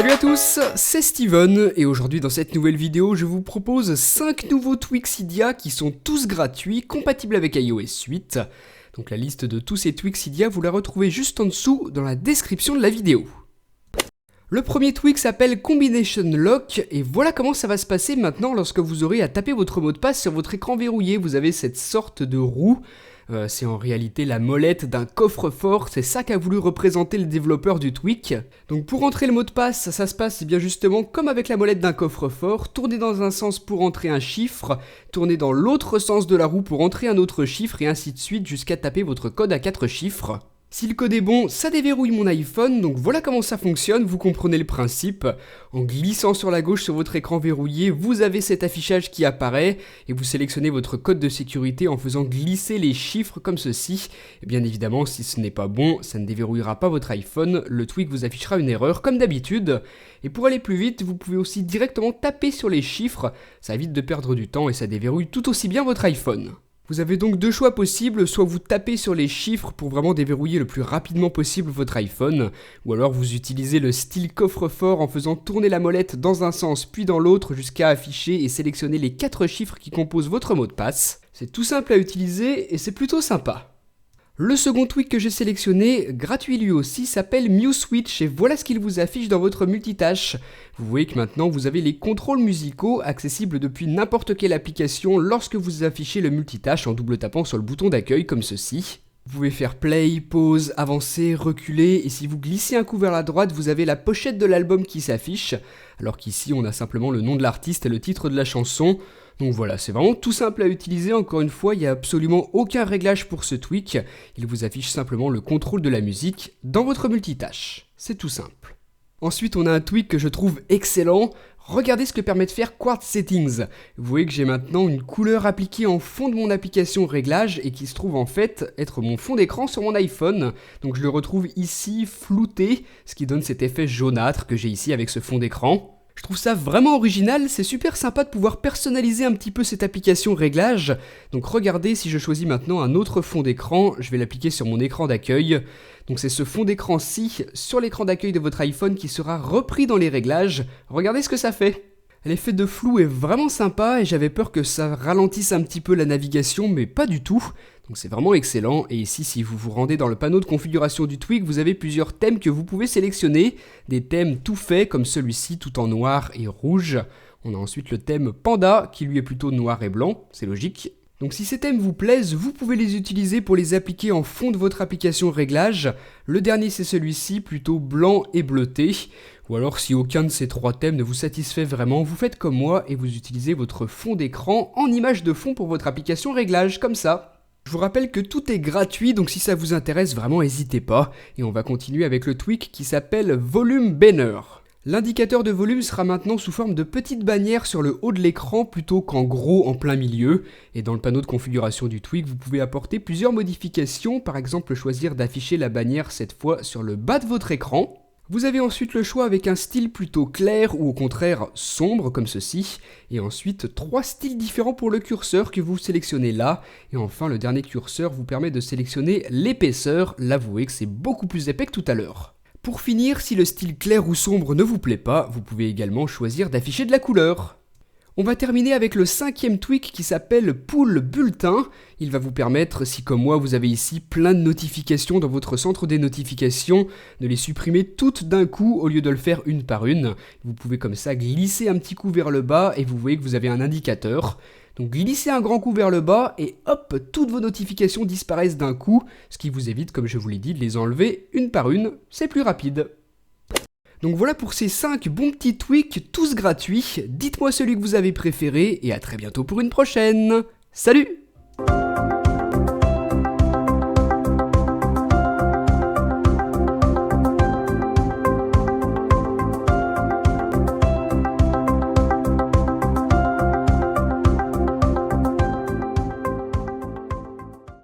Salut à tous, c'est Steven et aujourd'hui dans cette nouvelle vidéo je vous propose 5 nouveaux tweaks Cydia qui sont tous gratuits, compatibles avec iOS 8. Donc la liste de tous ces tweaks Cydia vous la retrouvez juste en dessous dans la description de la vidéo. Le premier tweak s'appelle Combination Lock et voilà comment ça va se passer maintenant lorsque vous aurez à taper votre mot de passe sur votre écran verrouillé. Vous avez cette sorte de roue. C'est en réalité la molette d'un coffre-fort, c'est ça qu'a voulu représenter le développeur du tweak. Donc pour entrer le mot de passe, ça se passe bien justement comme avec la molette d'un coffre-fort, tourner dans un sens pour entrer un chiffre, tourner dans l'autre sens de la roue pour entrer un autre chiffre et ainsi de suite jusqu'à taper votre code à 4 chiffres. Si le code est bon, ça déverrouille mon iPhone, donc voilà comment ça fonctionne, vous comprenez le principe. En glissant sur la gauche sur votre écran verrouillé, vous avez cet affichage qui apparaît et vous sélectionnez votre code de sécurité en faisant glisser les chiffres comme ceci. Et bien évidemment, si ce n'est pas bon, ça ne déverrouillera pas votre iPhone, le tweak vous affichera une erreur comme d'habitude. Et pour aller plus vite, vous pouvez aussi directement taper sur les chiffres, ça évite de perdre du temps et ça déverrouille tout aussi bien votre iPhone. Vous avez donc deux choix possibles, soit vous tapez sur les chiffres pour vraiment déverrouiller le plus rapidement possible votre iPhone, ou alors vous utilisez le style coffre-fort en faisant tourner la molette dans un sens puis dans l'autre jusqu'à afficher et sélectionner les 4 chiffres qui composent votre mot de passe. C'est tout simple à utiliser et c'est plutôt sympa. Le second tweak que j'ai sélectionné, gratuit lui aussi, s'appelle MuSwitch et voilà ce qu'il vous affiche dans votre multitâche. Vous voyez que maintenant vous avez les contrôles musicaux accessibles depuis n'importe quelle application lorsque vous affichez le multitâche en double tapant sur le bouton d'accueil comme ceci. Vous pouvez faire play, pause, avancer, reculer et si vous glissez un coup vers la droite, vous avez la pochette de l'album qui s'affiche, alors qu'ici on a simplement le nom de l'artiste et le titre de la chanson. Donc voilà, c'est vraiment tout simple à utiliser, encore une fois, il n'y a absolument aucun réglage pour ce tweak, il vous affiche simplement le contrôle de la musique dans votre multitâche, c'est tout simple. Ensuite on a un tweak que je trouve excellent, regardez ce que permet de faire Quartz Settings. Vous voyez que j'ai maintenant une couleur appliquée en fond de mon application réglage et qui se trouve en fait être mon fond d'écran sur mon iPhone. Donc je le retrouve ici flouté, ce qui donne cet effet jaunâtre que j'ai ici avec ce fond d'écran. Je trouve ça vraiment original, c'est super sympa de pouvoir personnaliser un petit peu cette application réglage. Donc regardez, si je choisis maintenant un autre fond d'écran, je vais l'appliquer sur mon écran d'accueil. Donc c'est ce fond d'écran-ci sur l'écran d'accueil de votre iPhone qui sera repris dans les réglages. Regardez ce que ça fait. L'effet de flou est vraiment sympa et j'avais peur que ça ralentisse un petit peu la navigation, mais pas du tout. Donc c'est vraiment excellent et ici si vous vous rendez dans le panneau de configuration du tweak, vous avez plusieurs thèmes que vous pouvez sélectionner. Des thèmes tout faits comme celui-ci tout en noir et rouge. On a ensuite le thème Panda qui lui est plutôt noir et blanc, c'est logique. Donc si ces thèmes vous plaisent, vous pouvez les utiliser pour les appliquer en fond de votre application réglage. Le dernier c'est celui-ci, plutôt blanc et bleuté. Ou alors si aucun de ces 3 thèmes ne vous satisfait vraiment, vous faites comme moi et vous utilisez votre fond d'écran en image de fond pour votre application réglage, comme ça. Je vous rappelle que tout est gratuit, donc si ça vous intéresse vraiment n'hésitez pas. Et on va continuer avec le tweak qui s'appelle Volume Banner. L'indicateur de volume sera maintenant sous forme de petites bannières sur le haut de l'écran plutôt qu'en gros en plein milieu. Et dans le panneau de configuration du tweak, vous pouvez apporter plusieurs modifications, par exemple choisir d'afficher la bannière cette fois sur le bas de votre écran. Vous avez ensuite le choix avec un style plutôt clair ou au contraire sombre comme ceci. Et ensuite 3 styles différents pour le curseur que vous sélectionnez là. Et enfin le dernier curseur vous permet de sélectionner l'épaisseur. Là vous voyez que c'est beaucoup plus épais que tout à l'heure. Pour finir, si le style clair ou sombre ne vous plaît pas, vous pouvez également choisir d'afficher de la couleur. On va terminer avec le 5e tweak qui s'appelle Pool Bulletin. Il va vous permettre, si comme moi vous avez ici plein de notifications dans votre centre des notifications, de les supprimer toutes d'un coup au lieu de le faire une par une. Vous pouvez comme ça glisser un petit coup vers le bas et vous voyez que vous avez un indicateur. Donc glissez un grand coup vers le bas et hop, toutes vos notifications disparaissent d'un coup, ce qui vous évite, comme je vous l'ai dit, de les enlever une par une, c'est plus rapide. Donc voilà pour ces 5 bons petits tweaks, tous gratuits. Dites-moi celui que vous avez préféré et à très bientôt pour une prochaine. Salut!